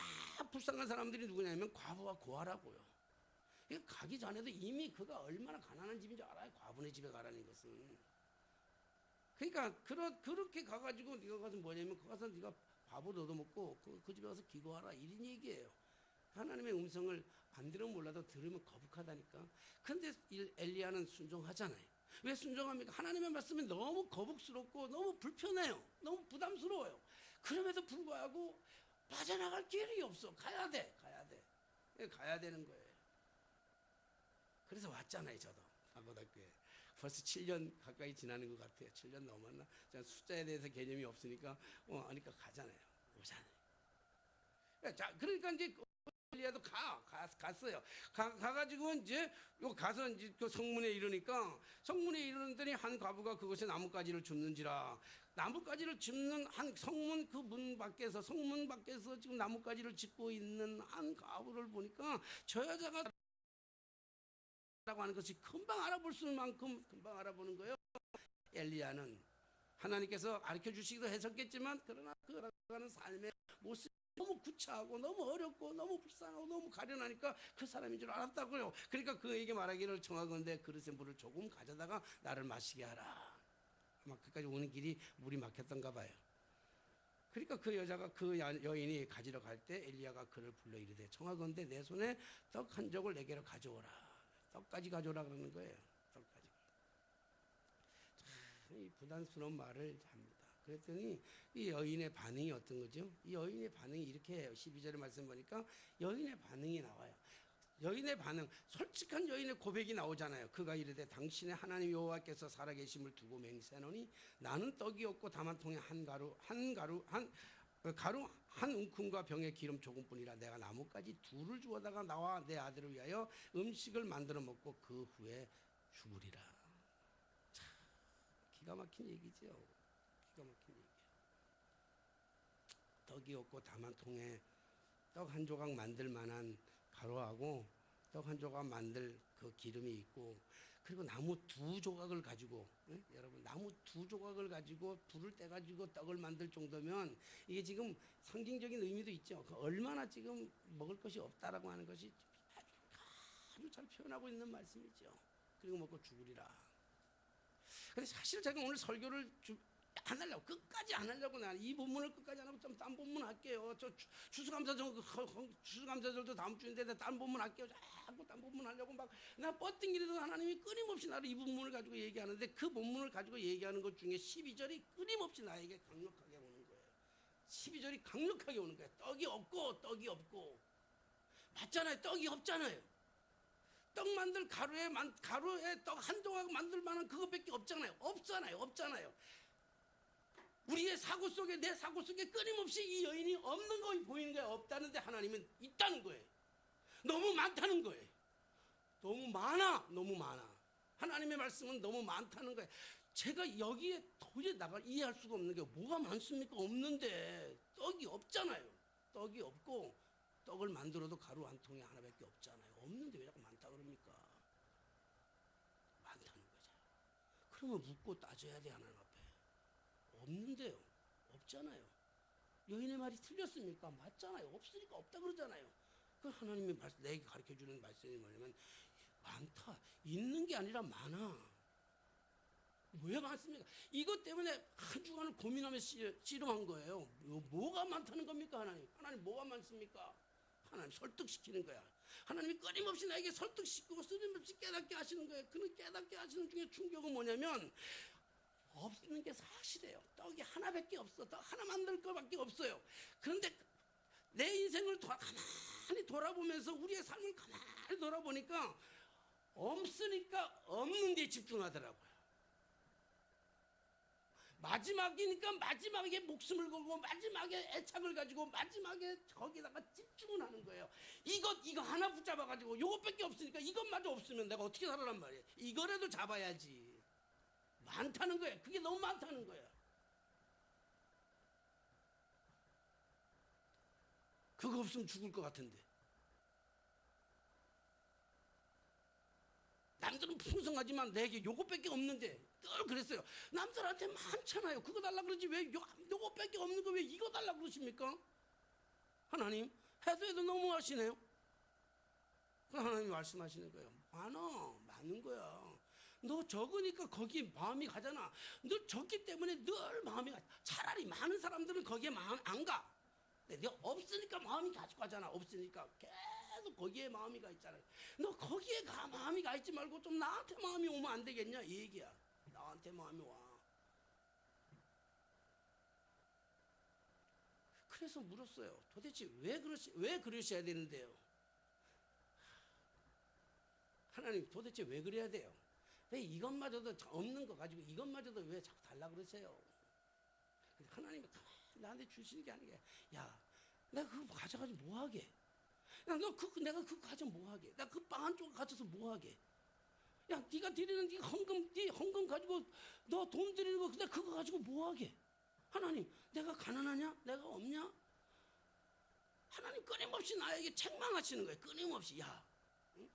불쌍한 사람들이 누구냐면 과부와 고아라고요. 그러니까 가기 전에도 이미 그가 얼마나 가난한 집인 줄 알아요. 과부네 집에 가라는 것은. 그러니까 그렇게 가가지고 네가 가서 뭐냐면 그 가서 네가 밥을 얻어먹고 그 집에 가서 기도하라, 이런 얘기예요. 하나님의 음성을 안 들으면 몰라도 들으면 거북하다니까. 그런데 엘리야는 순종하잖아요. 왜 순종합니까? 하나님의 말씀이 너무 거북스럽고 너무 불편해요. 너무 부담스러워요. 그럼에도 불구하고 빠져나갈 길이 없어. 가야 돼. 가야 되는 거예요. 그래서 왔잖아요. 저도 사고등학교에 벌써 7년 가까이 지나는 것 같아요. 7년 넘었나? 숫자에 대해서 개념이 없으니까 그러니까 가잖아요. 오잖아요. 자, 그러니까 이제 엘리야도 갔어요. 가가지고 이제 가서 이제 그 성문에 이르니까 성문에 이르는더니 한 과부가 그것에 나뭇가지를 줍는지라. 나뭇가지를 줍는 한 성문 그 문 밖에서 성문 밖에서 지금 나뭇가지를 짚고 있는 한 과부를 보니까 저 여자가 라고 하는 것이 금방 알아볼 수 있는 만큼 금방 알아보는 거예요. 엘리야는 하나님께서 가르쳐 주시기도 했었겠지만 그러나 그 알아가는 삶의 모습 너무 구차하고 너무 어렵고 너무 불쌍하고 너무 가련하니까 그 사람인 줄 알았다고요. 그러니까 그에게 말하기를 청하건대 그릇에 물을 조금 가져다가 나를 마시게 하라. 아마 그까지 오는 길이 물이 막혔던가 봐요. 그러니까 그 여자가 그 여인이 가지러 갈 때 엘리야가 그를 불러 이르되 청하건대 내 손에 떡 한 족을 내게로 가져오라. 떡까지 가져오라 그러는 거예요. 떡까지. 참 이 부담스러운 말을 합니다. 그랬더니 이 여인의 반응이 어떤 거죠? 이 여인의 반응이 이렇게 해요. 12절의 말씀 보니까 여인의 반응이 나와요. 여인의 반응, 솔직한 여인의 고백이 나오잖아요. 그가 이르되 당신의 하나님 여호와께서 살아계심을 두고 맹세하노니 나는 떡이 없고 다만 통에 가루 한 움큼과 병에 기름 조금뿐이라. 내가 나뭇가지 둘을 주워다가 나와 내 아들을 위하여 음식을 만들어 먹고 그 후에 죽으리라. 참 기가 막힌 얘기죠. 기가 막힌 얘기예요. 떡이 없고 다만 통에 떡 한 조각 만들 만한 가루하고 떡 한 조각 만들 그 기름이 있고, 그리고 나무 두 조각을 가지고, 여러분 나무 두 조각을 가지고 불을 떼 가지고 떡을 만들 정도면 이게 지금 상징적인 의미도 있죠. 얼마나 지금 먹을 것이 없다라고 하는 것이 아주 잘 표현하고 있는 말씀이죠. 그리고 먹고 죽으리라. 근데 사실 제가 오늘 설교를 안 하려고, 끝까지 안 하려고, 나는 이 본문을 끝까지 안 하고 좀 딴 본문 할게요. 저 추수감사절도 다음 주인데 딴 본문 할게요. 자꾸 딴 본문 하려고 막 나 뻗팅기려도 하나님이 끊임없이 나를 이 본문을 가지고 얘기하는데 그 본문을 가지고 얘기하는 것 중에 12절이 끊임없이 나에게 강력하게 오는 거예요. 12절이 강력하게 오는 거예요. 떡이 없고 맞잖아요. 떡이 없잖아요. 떡 만들 가루에 떡 한 조각 만들 만한 그것밖에 없잖아요. 없잖아요. 우리의 사고 속에, 내 사고 속에 끊임없이 이 여인이 없는 거 보이는 거예요. 없다는데 하나님은 있다는 거예요. 너무 많다는 거예요. 너무 많아. 하나님의 말씀은 너무 많다는 거예요. 제가 여기에 도저히 이해할 수가 없는 게 뭐가 많습니까? 없는데 떡이 없잖아요. 떡이 없고 떡을 만들어도 가루 한 통에 하나밖에 없잖아요. 없는데 왜 자꾸 많다 그럽니까? 많다는 거죠. 그러면 묻고 따져야 돼, 하나님 앞에. 없는데요. 없잖아요. 여인의 말이 틀렸습니까? 맞잖아요. 없으니까 없다 그러잖아요. 그 하나님이 내게 가르쳐주는 말씀이 뭐냐면 많다. 있는 게 아니라 많아. 왜 많습니까? 이것 때문에 한 주간을 고민하면서 씨름한 거예요. 뭐가 많다는 겁니까, 하나님? 하나님 뭐가 많습니까? 하나님 설득시키는 거야. 하나님이 끊임없이 나에게 설득시키고 끊임없이 깨닫게 하시는 거예요. 그 깨닫게 하시는 중에 충격은 뭐냐면 없는 게 사실이에요. 떡이 하나밖에 없어. 떡 하나 만들 것밖에 없어요. 그런데 내 인생을 가만히 돌아보면서 우리의 삶을 가만히 돌아보니까 없으니까 없는 데 집중하더라고요. 마지막이니까 마지막에 목숨을 걸고 마지막에 애착을 가지고 마지막에 거기다가 집중을 하는 거예요. 이거 하나 붙잡아가지고 이것밖에 없으니까 이것마저 없으면 내가 어떻게 살아란 말이에요. 이거라도 잡아야지. 많다는 거예요. 그게 너무 많다는 거예요. 그거 없으면 죽을 것 같은데. 남들은 풍성하지만 내게 요것밖에 없는데 늘 그랬어요. 남들한테 많잖아요. 그거 달라 그러지 왜 요것밖에 없는 거 왜 이거 달라 그러십니까? 하나님 해도 너무 하시네요. 하나님이 말씀하시는 거예요. 많은 거야. 너 적으니까 거기에 마음이 가잖아. 너 적기 때문에 늘 마음이 가. 차라리 많은 사람들은 거기에 마음 안 가. 근데 너 없으니까 마음이 가지고 가잖아. 없으니까 계속 거기에 마음이 가 있잖아요. 너 거기에 마음이 가 있지 말고 좀 나한테 마음이 오면 안 되겠냐 이 얘기야. 나한테 마음이 와. 그래서 물었어요. 도대체 왜 그러셔야 되는데요? 하나님 도대체 왜 그래야 돼요? 왜 이것마저도 없는 거 가지고 이것마저도 왜 자꾸 달라 그러세요? 하나님이 나한테 주시는 게 아니게, 야, 내가 그거 가져가지고 뭐 하게? 야, 내가 그거 가져 뭐 하게? 나 그 빵 한 조각 가져서 뭐 하게? 야, 네가 드리는 네 헌금 가지고 너 돈 드리는 거, 근데 그거 가지고 뭐 하게? 하나님, 내가 가난하냐? 내가 없냐? 하나님 끊임없이 나에게 책망하시는 거예요. 끊임없이. 야, 응?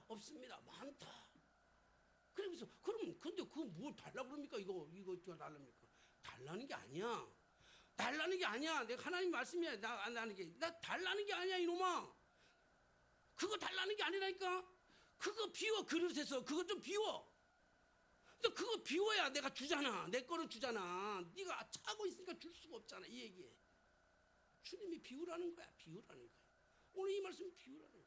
없습니다. 많다. 그러면서 근데 그거 뭘 달라 그럽니까? 이거 달랍니까? 달라는 게 아니야. 달라는 게 아니야. 내가 하나님 말씀이야. 나 달라는 게 아니야, 이놈아. 그거 달라는 게 아니라니까. 그거 비워, 그릇에서. 그거 좀 비워. 또 그거 비워야 내가 주잖아. 내 거를 주잖아. 네가 차고 있으니까 줄 수가 없잖아. 이 얘기에. 주님이 비우라는 거야. 오늘 이 말씀은 비우라는 거야.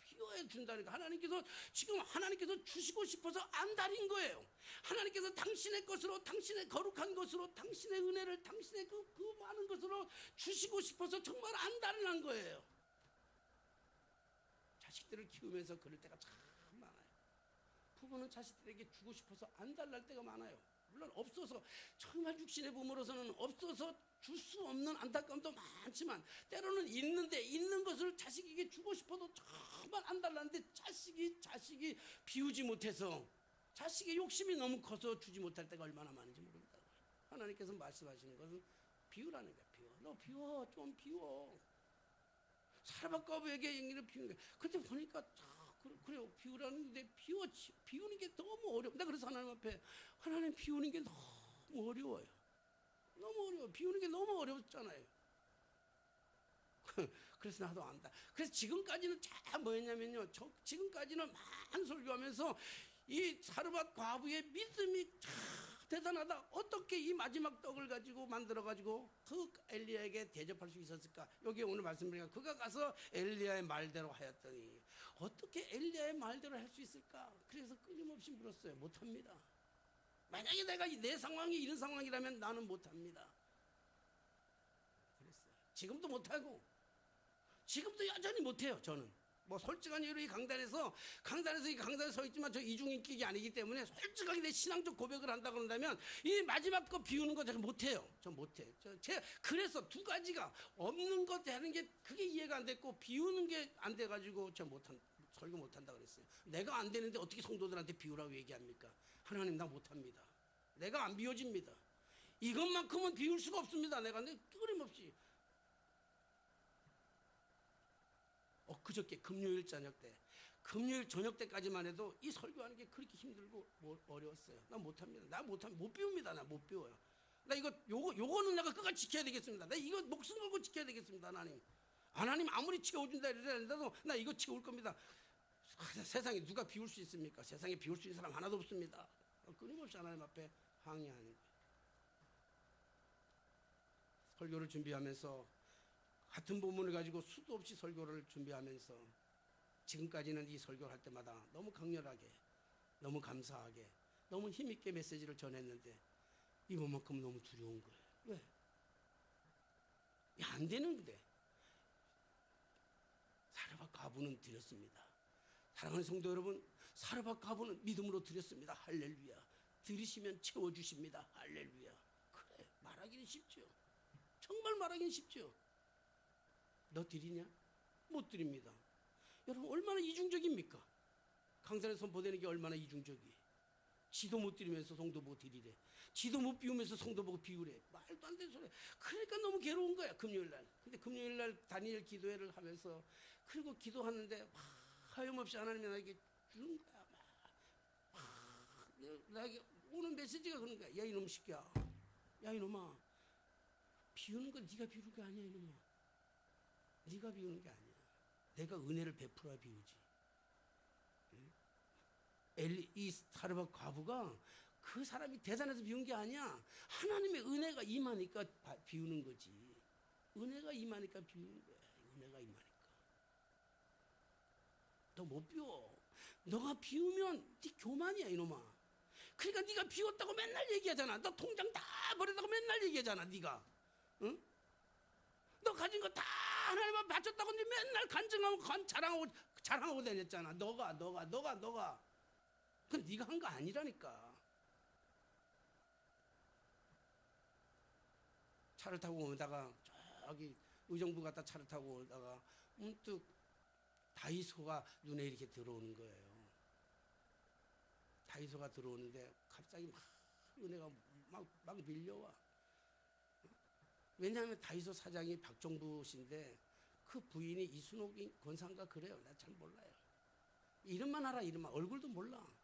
비워야 준다니까. 하나님께서 주시고 싶어서 안 달인 거예요. 하나님께서 당신의 것으로, 당신의 거룩한 것으로, 당신의 은혜를, 당신의 그 많은 것으로 주시고 싶어서 정말 안 달인한 거예요. 자식들을 키우면서 그럴 때가 참 많아요. 부모는 자식들에게 주고 싶어서 안 달랄 때가 많아요. 물론 없어서, 정말 육신의 부모로서는 없어서 줄 수 없는 안타까움도 많지만, 때로는 있는 것을 자식에게 주고 싶어도 정말 안 달라는데 자식이 비우지 못해서, 자식의 욕심이 너무 커서 주지 못할 때가 얼마나 많은지 모릅니다. 하나님께서 말씀하시는 것은 비우라는 거야. 좀 비워. 사르밧과부에게 얘기를 비우는 거야. 근데 보니까 그래요. 비우라는데 비우는 게 너무 어려워. 그래서 하나님 앞에, 하나님 비우는 게 너무 어려워요. 너무 어려워. 비우는 게 너무 어렵잖아요. 그래서 나도 안다. 그래서 지금까지는 참 뭐였냐면요. 지금까지는 많은 설교하면서 이 사르밧 과부의 믿음이 참 대단하다. 어떻게 이 마지막 떡을 가지고 만들어가지고 그 엘리야에게 대접할 수 있었을까? 여기 오늘 말씀드리니까 그가 가서 엘리야의 말대로 하였더니 어떻게 엘리야의 말대로 할 수 있을까? 그래서 끊임없이 물었어요. 못합니다. 만약에 내가 내 상황이 이런 상황이라면 나는 못합니다. 그랬어요. 지금도 못하고 지금도 여전히 못해요. 저는 뭐 솔직한 이유로 이 강단에서 서 있지만 저 이중인격이 아니기 때문에 솔직하게 내 신앙적 고백을 한다 그런다면 이 마지막 거 비우는 거 제가 못해요. 전 못해. 그래서 두 가지가 없는 것 하는 게 그게 이해가 안 됐고 비우는 게 안 돼가지고 설교 못한다 그랬어요. 내가 안 되는데 어떻게 성도들한테 비우라고 얘기합니까? 하나님 나 못합니다. 내가 안 비워집니다. 이것만큼은 비울 수가 없습니다. 내가 끊임없이 그저께 금요일 저녁 때까지만 해도 이 설교하는 게 그렇게 힘들고 어려웠어요. 나 못합니다. 못 비웁니다. 나 못 비워요. 나 요거는 내가 끝까지 지켜야 되겠습니다. 나 이거 목숨 걸고 지켜야 되겠습니다. 하나님 아무리 채워준다 이래도 나 이거 채울 겁니다. 세상에 누가 비울 수 있습니까? 세상에 비울 수 있는 사람 하나도 없습니다. 끊임없이 하나님 앞에 항의하는 거예요. 설교를 준비하면서 같은 본문을 가지고 수도 없이 설교를 준비하면서 지금까지는 이 설교를 할 때마다 너무 강렬하게, 너무 감사하게, 너무 힘있게 메시지를 전했는데 이번만큼 너무 두려운 거예요. 왜? 안 되는데. 사르밧 과부는 드렸습니다. 사랑하는 성도 여러분, 사르밧 과부는 믿음으로 드렸습니다. 할렐루야. 들으시면 채워주십니다. 할렐루야. 그래, 말하기는 쉽죠. 정말 말하기는 쉽죠. 너 드리냐? 못 드립니다. 여러분 얼마나 이중적입니까? 강단에 선포되는 게 얼마나 이중적이에요. 지도 못 드리면서 성도 보고 드리래. 지도 못 비우면서 성도 보고 비우래. 말도 안 되는 소리. 그러니까 너무 괴로운 거야, 금요일날. 근데 금요일날 다니엘 기도회를 하면서 그리고 기도하는데 하염없이 하나님이 나에게 주는 거야. 나에게 오는 메시지가 그런 거야. 야 이놈 새끼야. 야 이놈아. 비우는 건 네가 비우는 게 아니야 이놈아. 네가 비우는 게 아니야. 내가 은혜를 베풀어야 비우지. 이 사르밧 과부가 그 사람이 대단해서 비운 게 아니야. 하나님의 은혜가 임하니까 비우는 거지. 은혜가 임하니까 비우는 거야. 은혜가 임하니까. 너 못 비워. 너가 비우면 네 교만이야 이놈아. 그러니까 네가 비웠다고 맨날 얘기하잖아. 너 통장 다 버렸다고 맨날 얘기하잖아. 네가. 응? 너 가진 거 다 하나님한테 바쳤다고 네 맨날 간증하고 자랑하고 다녔잖아. 너가. 그건 네가 한 거 아니라니까. 차를 타고 오다가 저기 의정부 갔다 차를 타고 오다가 문득 다이소가 눈에 이렇게 들어오는 거예요. 다이소가 들어오는데 갑자기 막 은혜가 막 밀려와. 왜냐하면 다이소 사장이 박종부 씨인데 그 부인이 이순옥 권사인가 그래요. 나 잘 몰라요. 이름만 알아. 이름만. 얼굴도 몰라.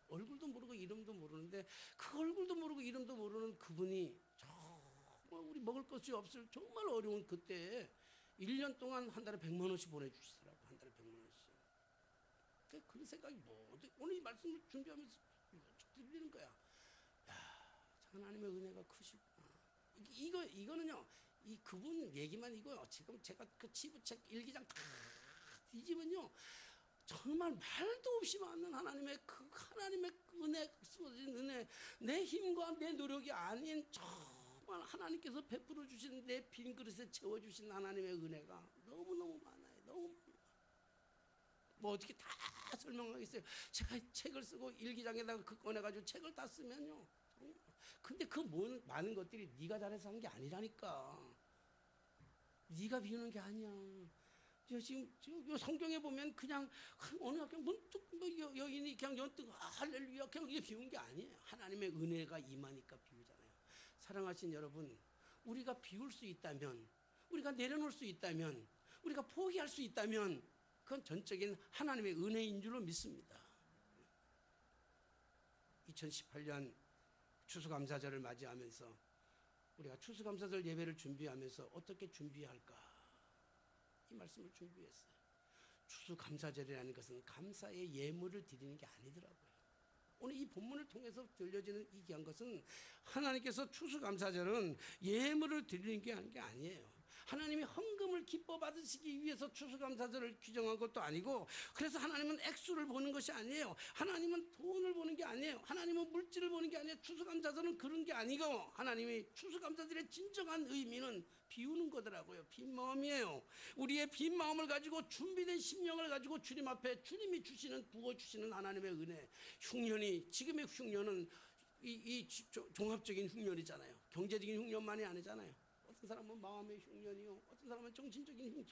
얼굴도 모르고 이름도 모르는데 그 얼굴도 모르고 이름도 모르는 그분이 정말 우리 먹을 것이 없을 정말 어려운 그때 1년 동안 한 달에 100만 원씩 보내주시더라고. 한 달에 100만 원씩. 그런 생각이 오늘 이 말씀을 준비하면서 들리는 거야. 야, 하나님의 은혜가 크시구나. 이거는요. 이 그분 얘기만 이거요. 지금 제가 그 치부책 일기장 다 뒤지면요. 정말 말도 없이 많은 하나님의 은혜, 내 힘과 내 노력이 아닌 정말 하나님께서 베풀어 주신 내 빈 그릇에 채워 주신 하나님의 은혜가 너무너무 많아요. 너무 많아요. 뭐 어떻게 다 설명하겠어요. 제가 책을 쓰고 일기장에다가 그 꺼내가지고 책을 다 쓰면요. 근데 그 많은 것들이 네가 잘해서 한 게 아니라니까. 네가 비우는 게 아니야. 지금 성경에 보면 그냥 어느 학교 문득 여인이 그냥 연뜩 할렐루야 그냥 이게 비운 게 아니에요. 하나님의 은혜가 임하니까 비우잖아요. 사랑하신 여러분, 우리가 비울 수 있다면, 우리가 내려놓을 수 있다면, 우리가 포기할 수 있다면 그건 전적인 하나님의 은혜인 줄로 믿습니다. 2018년 추수감사절을 맞이하면서 우리가 추수감사절 예배를 준비하면서 어떻게 준비할까? 이 말씀을 준비했어요. 추수감사절이라는 것은 감사의 예물을 드리는 게 아니더라고요. 오늘 이 본문을 통해서 들려지는 이 귀한 것은 하나님께서 추수감사절은 예물을 드리는 게 아니에요. 하나님이 헌금을 기뻐 받으시기 위해서 추수감사절을 규정한 것도 아니고, 그래서 하나님은 액수를 보는 것이 아니에요. 하나님은 돈을 보는 게 아니에요. 하나님은 물질을 보는 게 아니에요. 추수감사절은 그런 게 아니고 하나님이 추수감사절의 진정한 의미는 비우는 거더라고요. 빈 마음이에요. 우리의 빈 마음을 가지고 준비된 심령을 가지고 주님 앞에 주님이 주시는 부어주시는 하나님의 은혜. 흉년이 지금의 흉년은 종합적인 흉년이잖아요. 경제적인 흉년만이 아니잖아요. 어떤 사람은 마음의 흉년이요, 어떤 사람은 정신적인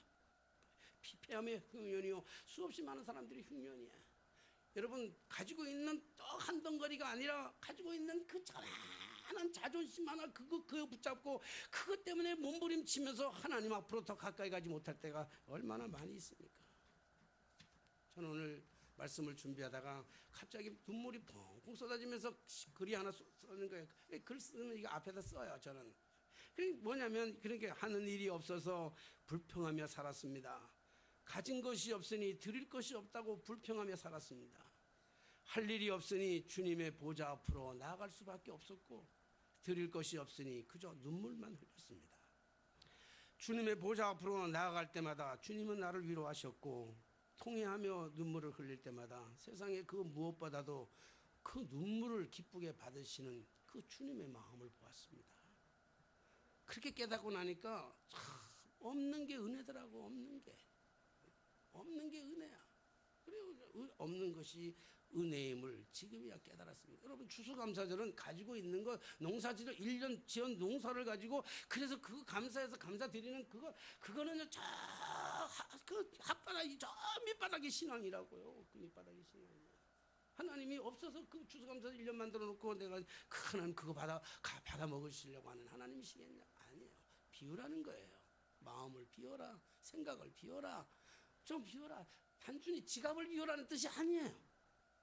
피폐함의 흉년이요, 수없이 많은 사람들이 흉년이에요. 여러분 가지고 있는 떡 한 덩어리가 아니라 가지고 있는 그 자만한 자존심 하나 그거 붙잡고 그것 때문에 몸부림치면서 하나님 앞으로 더 가까이 가지 못할 때가 얼마나 많이 있습니까? 저는 오늘 말씀을 준비하다가 갑자기 눈물이 펑펑 쏟아지면서 글이 하나 쓰는 거예요. 글 쓰는 이거 앞에다 써요. 저는 그게 뭐냐면 그렇게 하는 일이 없어서 불평하며 살았습니다. 가진 것이 없으니 드릴 것이 없다고 불평하며 살았습니다. 할 일이 없으니 주님의 보좌 앞으로 나아갈 수밖에 없었고 드릴 것이 없으니 그저 눈물만 흘렸습니다. 주님의 보좌 앞으로 나아갈 때마다 주님은 나를 위로하셨고 통회하며 눈물을 흘릴 때마다 세상에 그 무엇보다도 그 눈물을 기쁘게 받으시는 그 주님의 마음을 보았습니다. 그렇게 깨닫고 나니까 참 없는 게 은혜더라고. 없는 게 은혜야. 그리고 없는 것이 은혜임을 지금이야 깨달았습니다. 여러분 추수감사절은 가지고 있는 거 농사지를 1년 지은 농사를 가지고 그래서 그 감사해서 감사드리는 그거는 그 핫바닥이 저 밑바닥이 신앙이라고요. 그 밑바닥이 신앙이에요. 하나님이 없어서 그 추수감사 1년 만들어 놓고 내가 하나님 그거 받아 먹으시려고 하는 하나님이시겠냐? 아니에요. 비우라는 거예요. 마음을 비워라. 생각을 비워라. 좀 비워라. 단순히 지갑을 비워라는 뜻이 아니에요.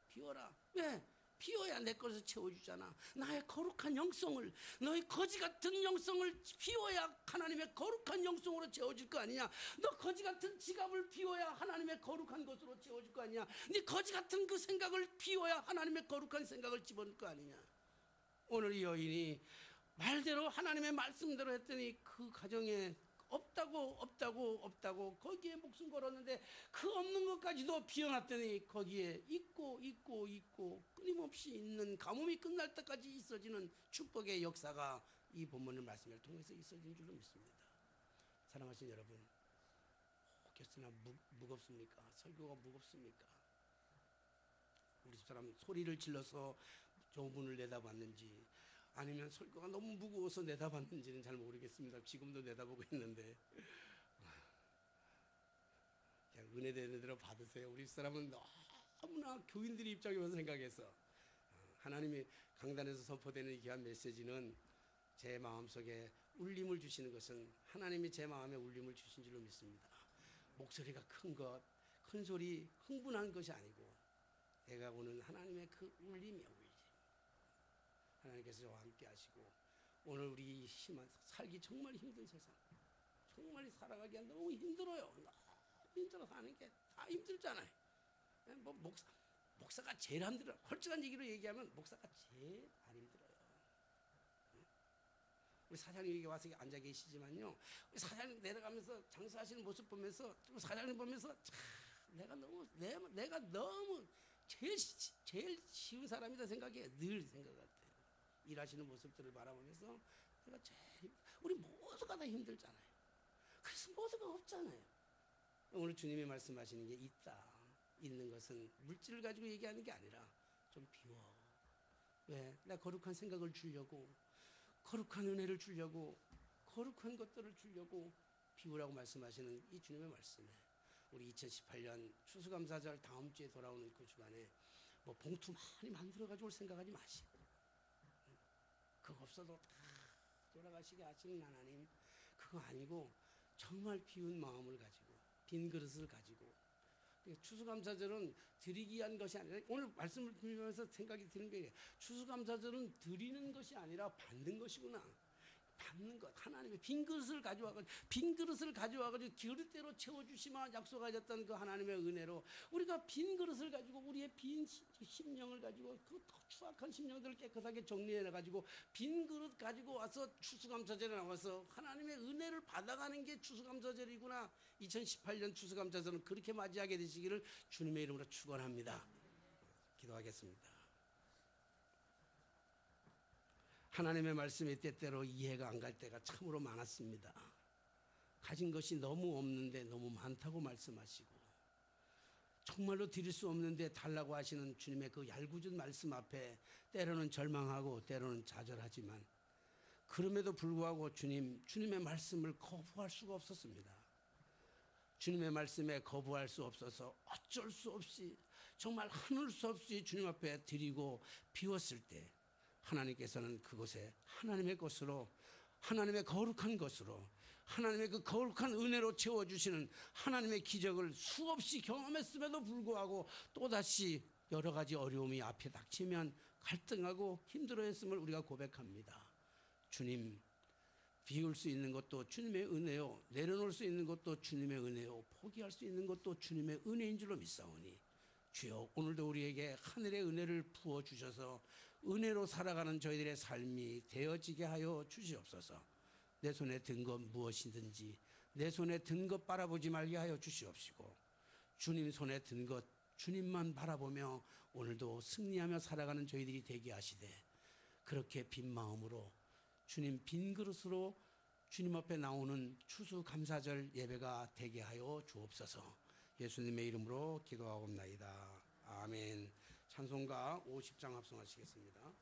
비워라. 왜? 비워야 내 것을 채워주잖아. 나의 거룩한 영성을, 너의 거지 같은 영성을 비워야 하나님의 거룩한 영성으로 채워질 거 아니냐. 너 거지 같은 지갑을 비워야 하나님의 거룩한 것으로 채워질 거 아니냐. 네 거지 같은 그 생각을 비워야 하나님의 거룩한 생각을 집어넣을 거 아니냐. 오늘 이 여인이 말대로 하나님의 말씀대로 했더니 그 가정에 없다고 거기에 목숨 걸었는데 그 없는 것까지도 비워놨더니 거기에 있고 끊임없이 있는 가뭄이 끝날 때까지 있어지는 축복의 역사가 이 본문의 말씀을 통해서 있어진 줄로 믿습니다. 사랑하신 여러분, 혹여나 무겁습니까? 설교가 무겁습니까? 우리 집사람 소리를 질러서 저분을 내다봤는지 아니면 설교가 너무 무거워서 내다봤는지는 잘 모르겠습니다. 지금도 내다보고 있는데 그냥 은혜되는 대로 받으세요. 우리 사람은 너무나 교인들의 입장에서 생각해서 하나님이 강단에서 선포되는 이 귀한 메시지는 제 마음속에 울림을 주시는 것은 하나님이 제 마음에 울림을 주신 줄로 믿습니다. 목소리가 큰 소리 흥분한 것이 아니고 내가 오는 하나님의 그 울림이요. 하나님께서 저와 함께 하시고 오늘 우리 살기 정말 힘든 세상, 정말 살아가기가 너무 힘들어요. 너무 힘들어 사는 게 다 힘들잖아요. 뭐 목사가 제일 힘들어요. 솔직한 얘기로 얘기하면 목사가 제일 안 힘들어요. 우리 사장님 여기 와서 앉아 계시지만요, 우리 사장님 내려가면서 장사하시는 모습 보면서 사장님 보면서 참 내가 너무 제일 쉬운 사람이다 생각해. 늘 생각할 때 일하시는 모습들을 바라보면서 내가 우리 모두가 다 힘들잖아요. 그래서 모두가 없잖아요. 오늘 주님이 말씀하시는 게 있는 것은 물질을 가지고 얘기하는 게 아니라 좀 비워. 왜? 내가 거룩한 생각을 주려고, 거룩한 은혜를 주려고, 거룩한 것들을 주려고 비우라고 말씀하시는 이 주님의 말씀에 우리 2018년 추수감사절 다음 주에 돌아오는 그 주간에 뭐 봉투 많이 만들어가지고 올 생각하지 마시고, 그거 없어도 다 돌아가시게 하시는 하나님, 그거 아니고 정말 비운 마음을 가지고 빈 그릇을 가지고. 추수감사절은 드리기 위한 것이 아니라, 오늘 말씀을 들으면서 생각이 드는 게 추수감사절은 드리는 것이 아니라 받는 것이구나. 받는 것, 하나님의 빈 그릇을 가져와가지고 그릇대로 채워주시마 약속하셨던 그 하나님의 은혜로 우리가 빈 그릇을 가지고 우리의 빈 심령을 가지고 그 추악한 심령들을 깨끗하게 정리해가지고 빈 그릇 가지고 와서 추수감사절에 나와서 하나님의 은혜를 받아가는 게 추수감사절이구나. 2018년 추수감사절은 그렇게 맞이하게 되시기를 주님의 이름으로 축원합니다. 기도하겠습니다. 하나님의 말씀이 때때로 이해가 안 갈 때가 참으로 많았습니다. 가진 것이 너무 없는데 너무 많다고 말씀하시고 정말로 드릴 수 없는데 달라고 하시는 주님의 그 얄궂은 말씀 앞에 때로는 절망하고 때로는 좌절하지만 그럼에도 불구하고 주님의 말씀을 거부할 수가 없었습니다. 주님의 말씀에 거부할 수 없어서 어쩔 수 없이 정말 하늘 수 없이 주님 앞에 드리고 비웠을 때 하나님께서는 그곳에 하나님의 것으로 하나님의 거룩한 것으로 하나님의 그 거룩한 은혜로 채워주시는 하나님의 기적을 수없이 경험했음에도 불구하고 또다시 여러 가지 어려움이 앞에 닥치면 갈등하고 힘들어했음을 우리가 고백합니다. 주님, 비울 수 있는 것도 주님의 은혜요, 내려놓을 수 있는 것도 주님의 은혜요, 포기할 수 있는 것도 주님의 은혜인 줄로 믿사오니 주여 오늘도 우리에게 하늘의 은혜를 부어주셔서 은혜로 살아가는 저희들의 삶이 되어지게 하여 주시옵소서. 내 손에 든 것 무엇이든지 내 손에 든 것 바라보지 말게 하여 주시옵시고 주님 손에 든 것 주님만 바라보며 오늘도 승리하며 살아가는 저희들이 되게 하시되 그렇게 빈 마음으로 주님 빈 그릇으로 주님 앞에 나오는 추수감사절 예배가 되게 하여 주옵소서. 예수님의 이름으로 기도하옵나이다. 아멘. 찬송가 50장 합성하시겠습니다.